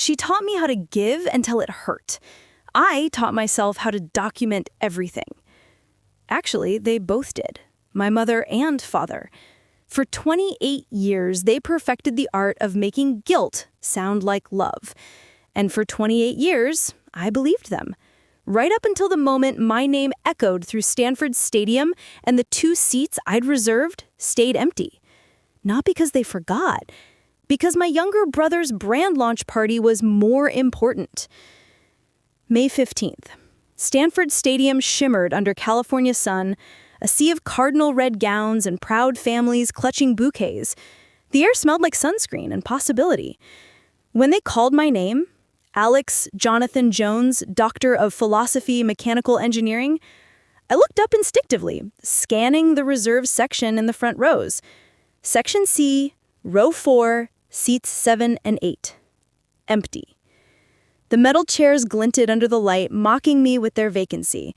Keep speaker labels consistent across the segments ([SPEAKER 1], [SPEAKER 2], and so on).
[SPEAKER 1] She taught me how to give until it hurt. I taught myself how to document everything. Actually, they both did, my mother and father. For 28 years, they perfected the art of making guilt sound like love. And for 28 years, I believed them. Right up until the moment my name echoed through Stanford Stadium and the 2 seats I'd reserved stayed empty. Not because they forgot, because my younger brother's brand launch party was more important. May 15th. Stanford Stadium shimmered under California sun, a sea of cardinal red gowns and proud families clutching bouquets. The air smelled like sunscreen and possibility. When they called my name, Alex Jonathan Jones, Doctor of Philosophy, Mechanical Engineering, I looked up instinctively, scanning the reserved section in the front rows. Section C, row 4, seats 7 and 8. Empty. The metal chairs glinted under the light, mocking me with their vacancy.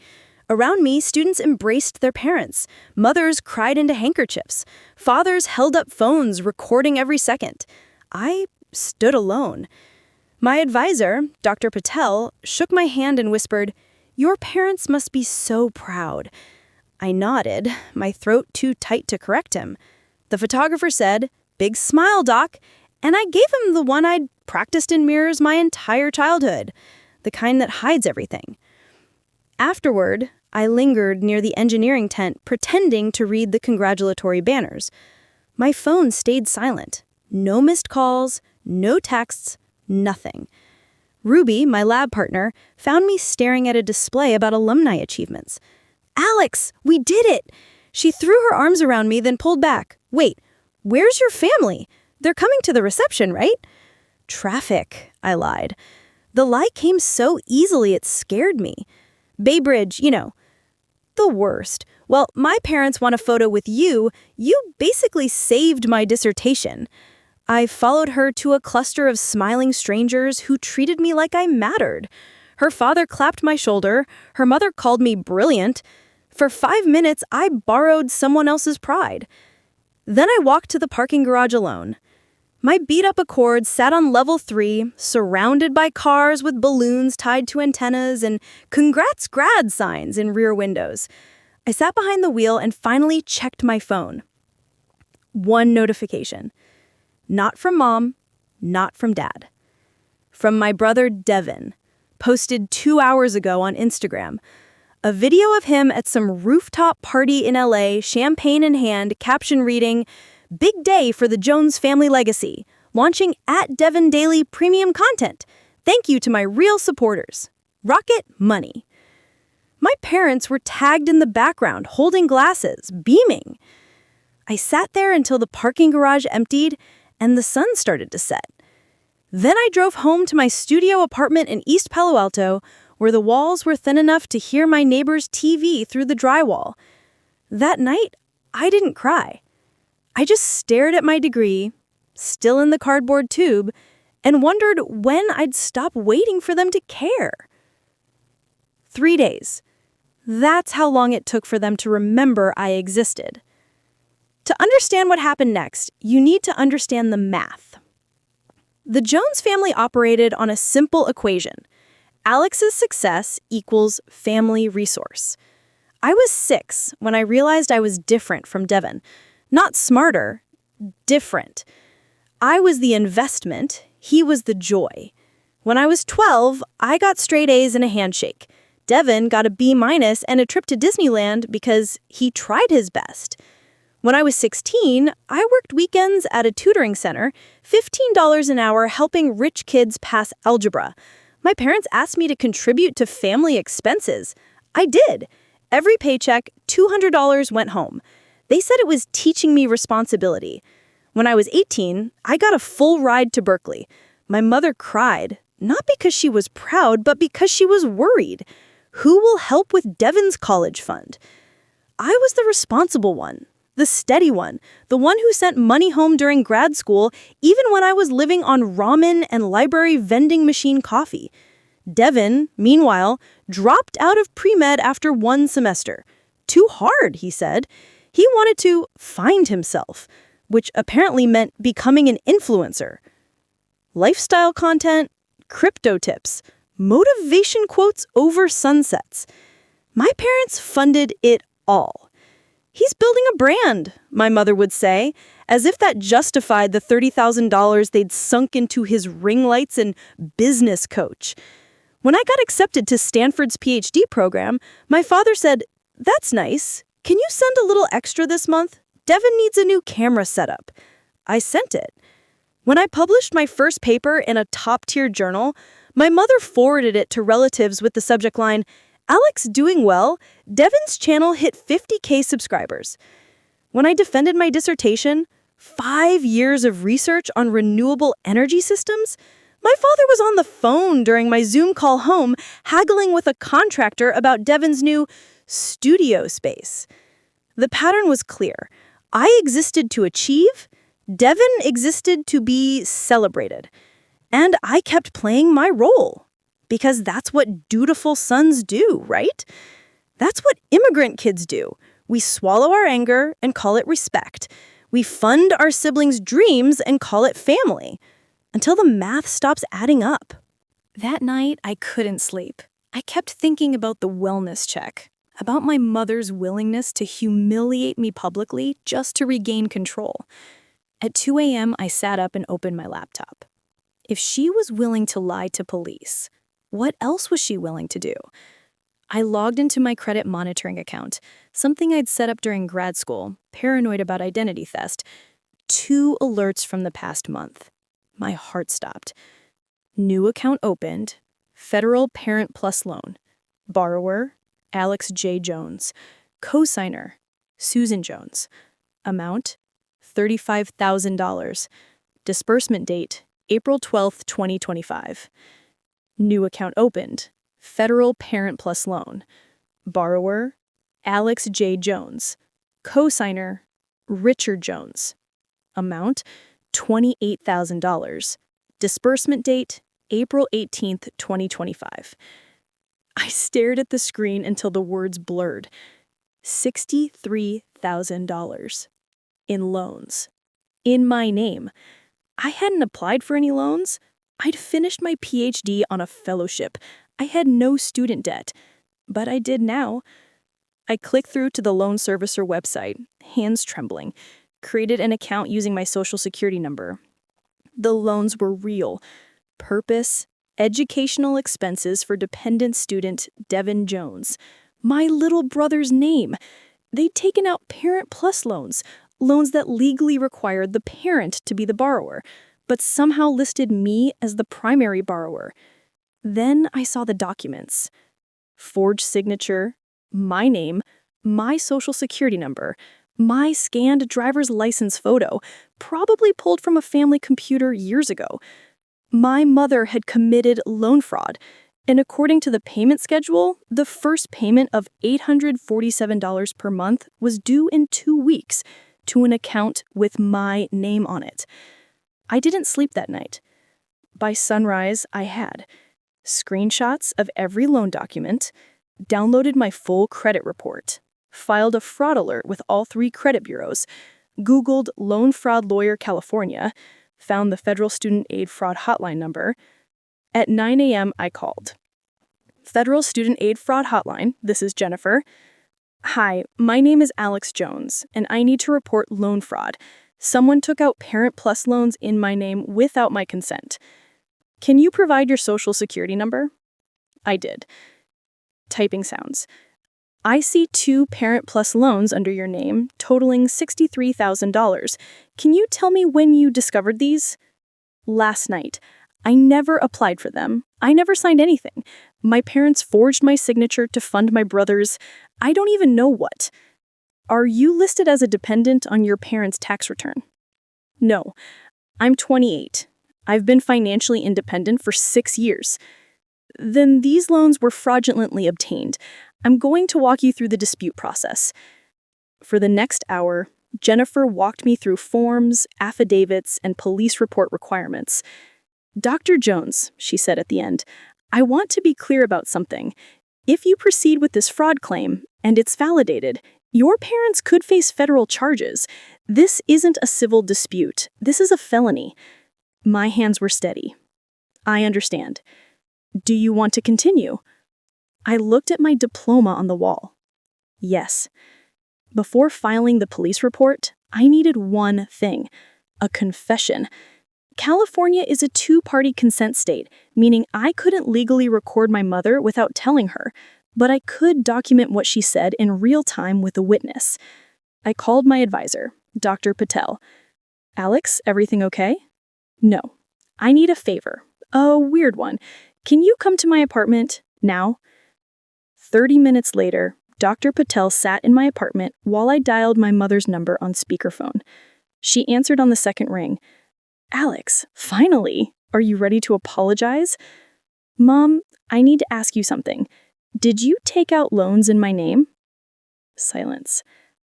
[SPEAKER 1] Around me, students embraced their parents. Mothers cried into handkerchiefs. Fathers held up phones, recording every second. I stood alone. My advisor, Dr. Patel, shook my hand and whispered, "Your parents must be so proud." I nodded, my throat too tight to correct him. The photographer said, "Big smile, Doc," and I gave him the one I'd practiced in mirrors my entire childhood, the kind that hides everything. Afterward, I lingered near the engineering tent, pretending to read the congratulatory banners. My phone stayed silent. No missed calls, no texts, nothing. Ruby, my lab partner, found me staring at a display about alumni achievements. "Alex, we did it!" She threw her arms around me, then pulled back. "Wait, where's your family? They're coming to the reception, right?" "Traffic," I lied. The lie came so easily it scared me. "Bay Bridge, the worst. Well, my parents want a photo with you. You basically saved my dissertation." I followed her to a cluster of smiling strangers who treated me like I mattered. Her father clapped my shoulder. Her mother called me brilliant. For 5 minutes, I borrowed someone else's pride. Then I walked to the parking garage alone. My beat-up Accord sat on level 3, surrounded by cars with balloons tied to antennas and "Congrats grad" signs in rear windows. I sat behind the wheel and finally checked my phone. One notification. Not from Mom, not from Dad. From my brother Devin, posted 2 hours ago on Instagram. A video of him at some rooftop party in LA, champagne in hand, caption reading, "Big day for the Jones family legacy. Launching @Devin Daily premium content. Thank you to my real supporters. Rocket money." My parents were tagged in the background, holding glasses, beaming. I sat there until the parking garage emptied and the sun started to set. Then I drove home to my studio apartment in East Palo Alto, where the walls were thin enough to hear my neighbor's TV through the drywall. That night, I didn't cry. I just stared at my degree, still in the cardboard tube, and wondered when I'd stop waiting for them to care. 3 days. That's how long it took for them to remember I existed. To understand what happened next, you need to understand the math. The Jones family operated on a simple equation. Alex's success equals family resource. I was 6 when I realized I was different from Devin. Not smarter, different. I was the investment, he was the joy. When I was 12, I got straight A's and a handshake. Devin got a B- and a trip to Disneyland because he tried his best. When I was 16, I worked weekends at a tutoring center, $15 an hour helping rich kids pass algebra. My parents asked me to contribute to family expenses. I did. Every paycheck, $200 went home. They said it was teaching me responsibility. When I was 18, I got a full ride to Berkeley. My mother cried, not because she was proud, but because she was worried. Who will help with Devin's college fund? I was the responsible one. The steady one, the one who sent money home during grad school, even when I was living on ramen and library vending machine coffee. Devin, meanwhile, dropped out of pre-med after 1 semester. Too hard, he said. He wanted to find himself, which apparently meant becoming an influencer. Lifestyle content, crypto tips, motivation quotes over sunsets. My parents funded it all. "He's building a brand," my mother would say, as if that justified the $30,000 they'd sunk into his ring lights and business coach. When I got accepted to Stanford's PhD program, my father said, "That's nice. Can you send a little extra this month? Devin needs a new camera setup." I sent it. When I published my first paper in a top-tier journal, my mother forwarded it to relatives with the subject line, "Alex doing well. Devin's channel hit 50K subscribers." When I defended my dissertation, 5 years of research on renewable energy systems, my father was on the phone during my Zoom call home, haggling with a contractor about Devin's new studio space. The pattern was clear. I existed to achieve, Devin existed to be celebrated. And I kept playing my role. Because that's what dutiful sons do, right? That's what immigrant kids do. We swallow our anger and call it respect. We fund our siblings' dreams and call it family. Until the math stops adding up. That night, I couldn't sleep. I kept thinking about the wellness check, about my mother's willingness to humiliate me publicly just to regain control. At 2 a.m., I sat up and opened my laptop. If she was willing to lie to police, what else was she willing to do? I logged into my credit monitoring account, something I'd set up during grad school, paranoid about identity theft. 2 alerts from the past month. My heart stopped. New account opened. Federal Parent Plus loan. Borrower, Alex J. Jones. Cosigner, Susan Jones. Amount, $35,000. Disbursement date, April 12, 2025. New account opened. Federal Parent Plus loan. Borrower, Alex J. Jones. Cosigner, Richard Jones. Amount, $28,000. Disbursement date, April 18, 2025. I stared at the screen until the words blurred. $63,000. In loans. In my name. I hadn't applied for any loans. I'd finished my PhD on a fellowship. I had no student debt. But I did now. I clicked through to the loan servicer website, hands trembling, created an account using my social security number. The loans were real. Purpose, educational expenses for dependent student Devin Jones. My little brother's name. They'd taken out Parent Plus loans that legally required the parent to be the borrower, but somehow listed me as the primary borrower. Then I saw the documents. Forged signature, my name, my social security number, my scanned driver's license photo, probably pulled from a family computer years ago. My mother had committed loan fraud, and according to the payment schedule, the first payment of $847 per month was due in 2 weeks to an account with my name on it. I didn't sleep that night. By sunrise, I had screenshots of every loan document, downloaded my full credit report, filed a fraud alert with all 3 credit bureaus, Googled Loan Fraud Lawyer California, found the Federal Student Aid Fraud Hotline number. At 9 a.m., I called. Federal Student Aid Fraud Hotline, this is Jennifer. "Hi, my name is Alex Jones, and I need to report loan fraud. Someone took out Parent Plus loans in my name without my consent. Can you provide your social security number?" I did. Typing sounds. "I see 2 Parent Plus loans under your name, totaling $63,000. Can you tell me when you discovered these?" "Last night. I never applied for them. I never signed anything. My parents forged my signature to fund my brother's, I don't even know what." "Are you listed as a dependent on your parents' tax return?" "No. I'm 28. I've been financially independent for 6 years." "Then these loans were fraudulently obtained. I'm going to walk you through the dispute process." For the next hour, Jennifer walked me through forms, affidavits, and police report requirements. "Dr. Jones," she said at the end, "I want to be clear about something. If you proceed with this fraud claim, and it's validated, your parents could face federal charges. This isn't a civil dispute. This is a felony." My hands were steady.
[SPEAKER 2] I understand. Do you want to continue? I looked at my diploma on the wall. Yes. Before filing the police report, I needed one thing: a confession. California is a two-party consent state, meaning I couldn't legally record my mother without telling her, but I could document what she said in real time with a witness. I called my advisor, Dr. Patel. Alex, everything okay? No. I need a favor. A weird one. Can you come to my apartment now? 30 minutes later, Dr. Patel sat in my apartment while I dialed my mother's number on speakerphone. She answered on the second ring. Alex, finally! Are you ready to apologize? Mom, I need to ask you something. Did you take out loans in my name? Silence.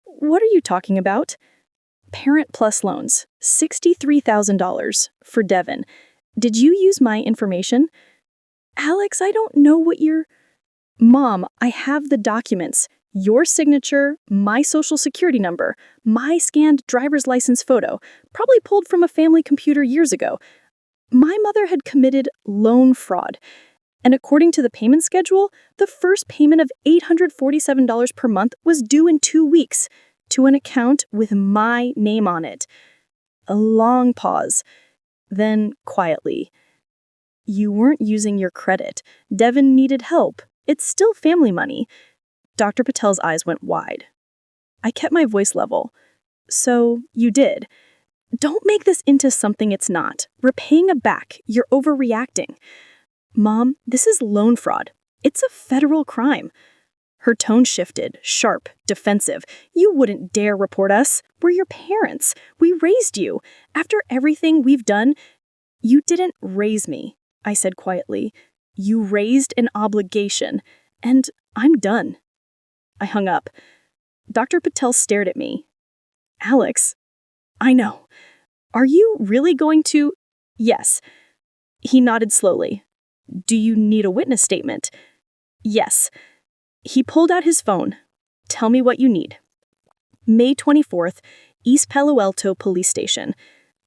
[SPEAKER 2] What are you talking about? Parent Plus loans, $63,000 for Devin. Did you use my information? Alex, I don't know what you're... Mom, I have the documents. Your signature, my social security number, my scanned driver's license photo, probably pulled from a family computer years ago. My mother had committed loan fraud. And according to the payment schedule, the first payment of $847 per month was due in 2 weeks to an account with my name on it. A long pause. Then, quietly, you weren't using your credit. Devin needed help. It's still family money. Dr. Patel's eyes went wide. I kept my voice level. So, you did. Don't make this into something it's not. We're paying it back. You're overreacting. Mom, this is loan fraud. It's a federal crime. Her tone shifted, sharp, defensive. You wouldn't dare report us. We're your parents. We raised you. After everything we've done, you didn't raise me, I said quietly. You raised an obligation, and I'm done. I hung up. Dr. Patel stared at me. Alex, I know. Are you really going to... Yes. He nodded slowly. Do you need a witness statement? Yes. He pulled out his phone. Tell me what you need. May 24th, East Palo Alto Police Station.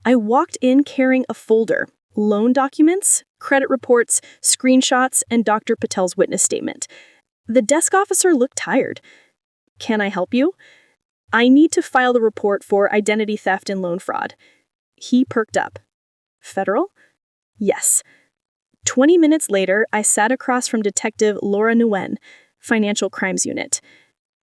[SPEAKER 2] I walked in carrying a folder, loan documents, credit reports, screenshots, and Dr. Patel's witness statement. The desk officer looked tired. Can I help you? I need to file the report for identity theft and loan fraud. He perked up. Federal? Yes. 20 minutes later, I sat across from Detective Laura Nguyen, Financial Crimes Unit.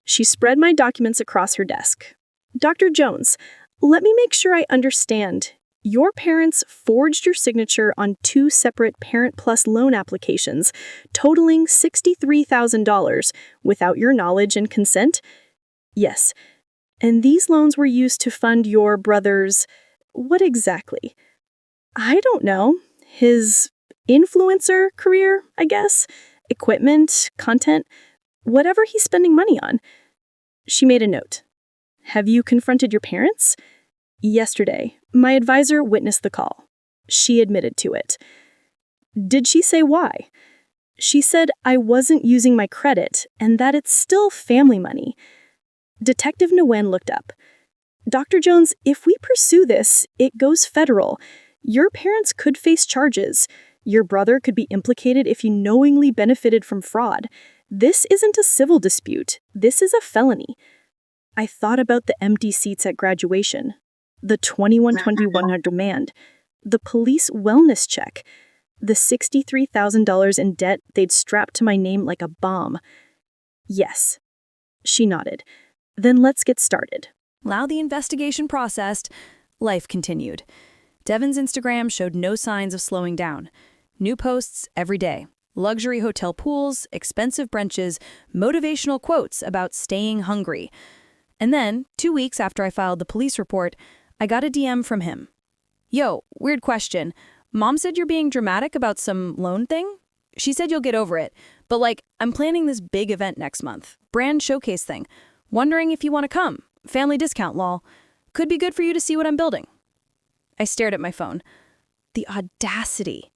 [SPEAKER 2] She spread my documents across her desk. Dr. Jones, let me make sure I understand. Your parents forged your signature on 2 separate Parent Plus loan applications, totaling $63,000 without your knowledge and consent? Yes. And these loans were used to fund your brother's... what exactly? I don't know. His influencer career, I guess? Equipment, content, whatever he's spending money on. She made a note. Have you confronted your parents? Yesterday, my advisor witnessed the call. She admitted to it. Did she say why? She said I wasn't using my credit and that it's still family money. Detective Nguyen looked up. Dr. Jones, if we pursue this, it goes federal. Your parents could face charges. Your brother could be implicated if he knowingly benefited from fraud. This isn't a civil dispute. This is a felony. I thought about the empty seats at graduation, the 2121 demand, the police wellness check, the $63,000 in debt they'd strapped to my name like a bomb. Yes. She nodded. Then let's get started.
[SPEAKER 1] While the investigation processed, life continued. Devin's Instagram showed no signs of slowing down. New posts every day. Luxury hotel pools, expensive brunches, motivational quotes about staying hungry. And then, 2 weeks after I filed the police report, I got a DM from him. Yo, weird question. Mom said you're being dramatic about some loan thing? She said you'll get over it. But I'm planning this big event next month. Brand showcase thing. Wondering if you want to come. Family discount, lol. Could be good for you to see what I'm building. I stared at my phone. The audacity.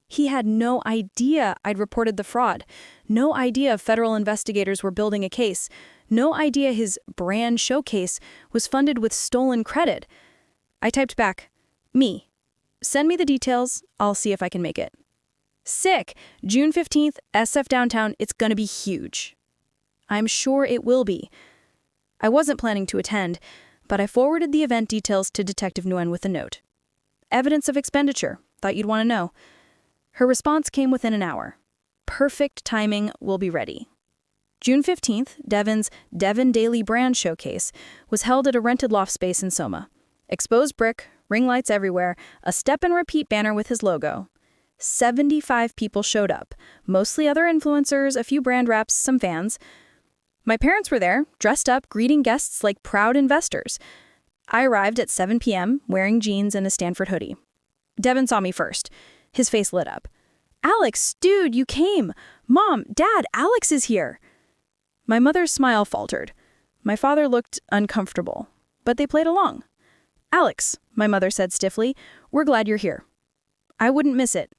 [SPEAKER 1] He had no idea I'd reported the fraud. No idea federal investigators were building a case. No idea his brand showcase was funded with stolen credit. I typed back, me. Send me the details. I'll see if I can make it. Sick! June 15th, SF downtown. It's gonna be huge. I'm sure it will be. I wasn't planning to attend, but I forwarded the event details to Detective Nguyen with a note. Evidence of expenditure. Thought you'd want to know. Her response came within an hour. Perfect timing, will be ready. June 15th, Devon's Devon Daily Brand Showcase was held at a rented loft space in Soma. Exposed brick, ring lights everywhere, a step-and-repeat banner with his logo. 75 people showed up, mostly other influencers, a few brand reps, some fans. My parents were there, dressed up, greeting guests like proud investors. I arrived at 7 p.m., wearing jeans and a Stanford hoodie. Devon saw me first. His face lit up. "Alex, dude, you came! Mom, Dad, Alex is here!" My mother's smile faltered. My father looked uncomfortable, but they played along. "Alex," my mother said stiffly, "we're glad you're here." I wouldn't miss it.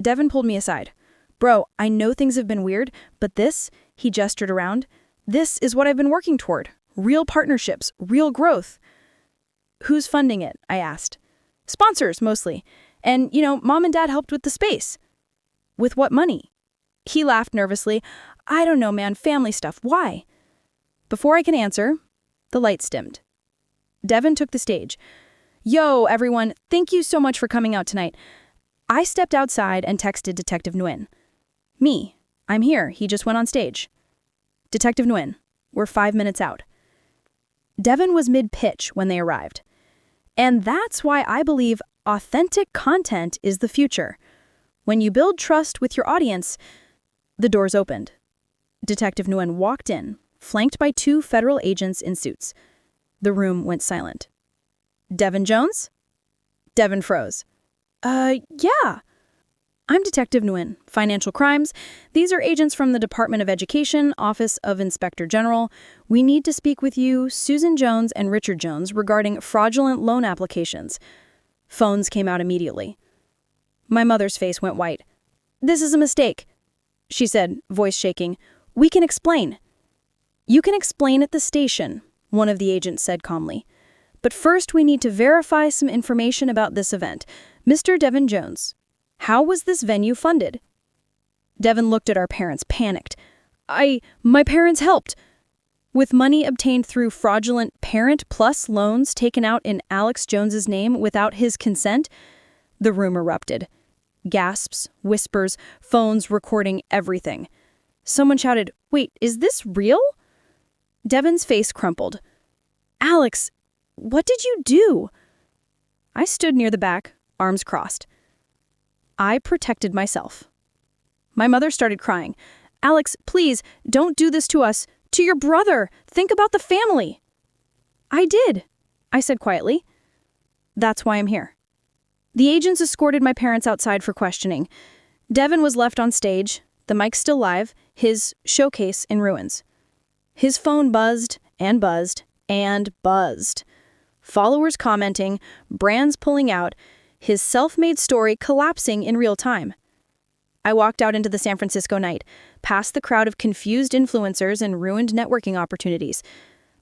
[SPEAKER 1] Devon pulled me aside. "Bro, I know things have been weird, but this," he gestured around, "this is what I've been working toward. Real partnerships, real growth." "Who's funding it?" I asked. "Sponsors, mostly. And, Mom and Dad helped with the space." "With what money?" He laughed nervously. "I don't know, man, family stuff. Why?" Before I can answer, the lights dimmed. Devon took the stage. "Yo, everyone, thank you so much for coming out tonight." I stepped outside and texted Detective Nguyen. "Me, I'm here. He just went on stage." "Detective Nguyen, we're 5 minutes out." Devon was mid-pitch when they arrived. And that's why I believe authentic content is the future. When you build trust with your audience, the doors opened. Detective Nguyen walked in, flanked by 2 federal agents in suits. The room went silent. "Devon Jones?" Devon froze. Yeah. "I'm Detective Nguyen, Financial Crimes. These are agents from the Department of Education, Office of Inspector General. We need to speak with you, Susan Jones and Richard Jones, regarding fraudulent loan applications." Phones came out immediately. My mother's face went white. "This is a mistake," she said, voice shaking. "We can explain." "You can explain at the station," one of the agents said calmly. "But first we need to verify some information about this event. Mr. Devon Jones, how was this venue funded?" Devon looked at our parents, panicked. My parents helped." "With money obtained through fraudulent Parent Plus loans taken out in Alex Jones's name without his consent?" The room erupted. Gasps, whispers, phones recording everything. Someone shouted, "Wait, is this real?" Devon's face crumpled. "Alex, what did you do?" I stood near the back, arms crossed. I protected myself. My mother started crying. "Alex, please, don't do this to us. To your brother. Think about the family." "I did," I said quietly. "That's why I'm here." The agents escorted my parents outside for questioning. Devon was left on stage, the mic still live, his showcase in ruins. His phone buzzed and buzzed and buzzed. Followers commenting, brands pulling out, his self-made story collapsing in real time. I walked out into the San Francisco night, past the crowd of confused influencers and ruined networking opportunities.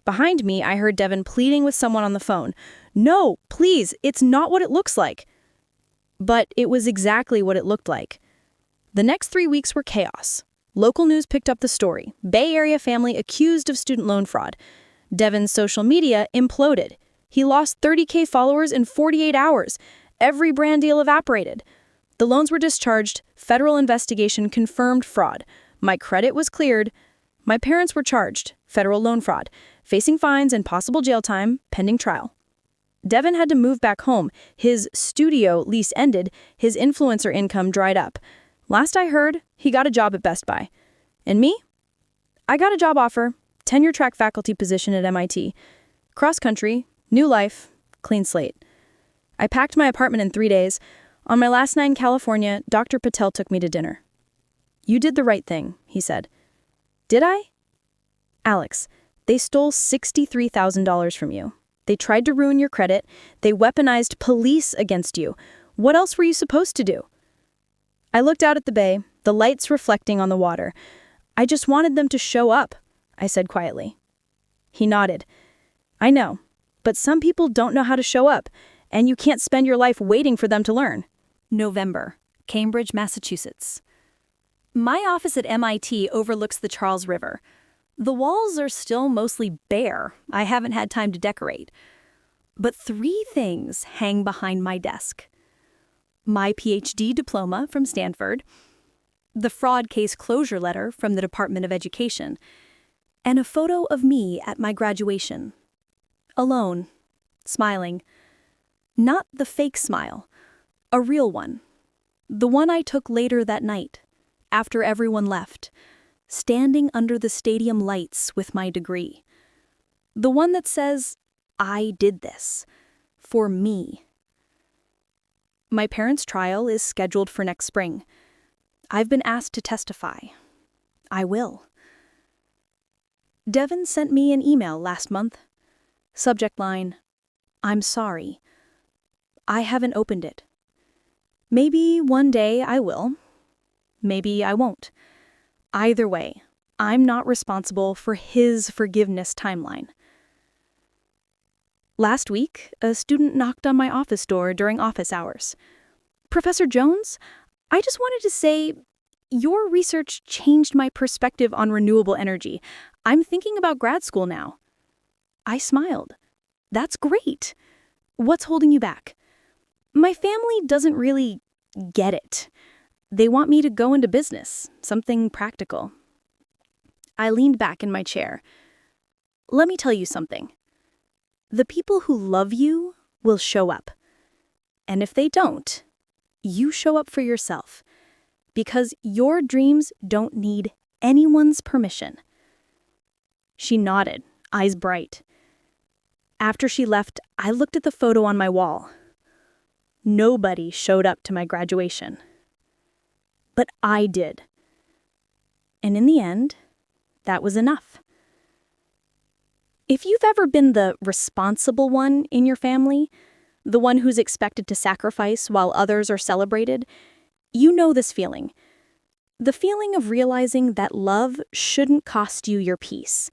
[SPEAKER 1] Behind me, I heard Devon pleading with someone on the phone. "No, please, it's not what it looks like." But it was exactly what it looked like. The next 3 weeks were chaos. Local news picked up the story. Bay Area family accused of student loan fraud. Devon's social media imploded. He lost 30K followers in 48 hours. Every brand deal evaporated. The loans were discharged. Federal investigation confirmed fraud. My credit was cleared. My parents were charged, federal loan fraud, facing fines and possible jail time, pending trial. Devon had to move back home. His studio lease ended. His influencer income dried up. Last I heard, he got a job at Best Buy. And me? I got a job offer, tenure-track faculty position at MIT. Cross-country, new life, clean slate. I packed my apartment in 3 days. On my last night in California, Dr. Patel took me to dinner. "You did the right thing," he said. "Did I?" "Alex, they stole $63,000 from you. They tried to ruin your credit. They weaponized police against you. What else were you supposed to do?" I looked out at the bay, the lights reflecting on the water. "I just wanted them to show up," I said quietly. He nodded. "I know, but some people don't know how to show up,
[SPEAKER 2] and you can't spend your life waiting for them to learn.
[SPEAKER 1] November, Cambridge, Massachusetts. My office at MIT overlooks the Charles River. The walls are still mostly bare. I haven't had time to decorate. But 3 things hang behind my desk. My PhD diploma from Stanford, the fraud case closure letter from the Department of Education, and a photo of me at my graduation. Alone, smiling. Not the fake smile, a real one. The one I took later that night, after everyone left, standing under the stadium lights with my degree. The one that says, I did this. For me. My parents' trial is scheduled for next spring. I've been asked to testify. I will. Devin sent me an email last month. Subject line, I'm sorry. I haven't opened it. Maybe one day I will. Maybe I won't. Either way, I'm not responsible for his forgiveness timeline. Last week, a student knocked on my office door during office hours. Professor Jones, I just wanted to say, your research changed my perspective on renewable energy. I'm thinking about grad school now. I smiled. That's great. What's holding you back? My family doesn't really get it. They want me to go into business, something practical. I leaned back in my chair. Let me tell you something. The people who love you will show up. And if they don't, you show up for yourself. Because your dreams don't need anyone's permission. She nodded, eyes bright. After she left, I looked at the photo on my wall. Nobody showed up to my graduation. But I did. And in the end, that was enough. If you've ever been the responsible one in your family, the one who's expected to sacrifice while others are celebrated, you know this feeling. The feeling of realizing that love shouldn't cost you your peace,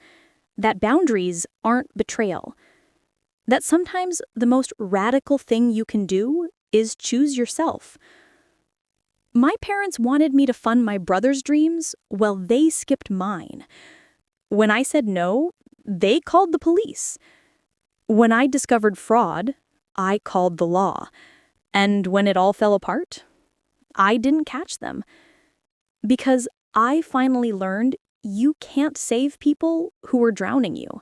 [SPEAKER 1] that boundaries aren't betrayal, that sometimes the most radical thing you can do is choose yourself. My parents wanted me to fund my brother's dreams while they skipped mine. When I said no, they called the police. When I discovered fraud, I called the law. And when it all fell apart, I didn't catch them. Because I finally learned you can't save people who are drowning you.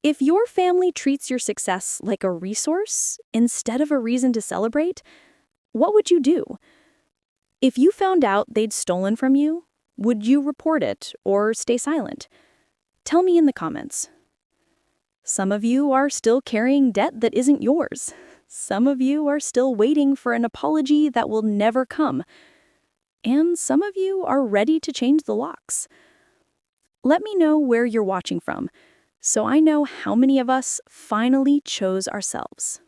[SPEAKER 1] If your family treats your success like a resource instead of a reason to celebrate, what would you do? If you found out they'd stolen from you, would you report it or stay silent? Tell me in the comments. Some of you are still carrying debt that isn't yours. Some of you are still waiting for an apology that will never come. And some of you are ready to change the locks. Let me know where you're watching from, so I know how many of us finally chose ourselves.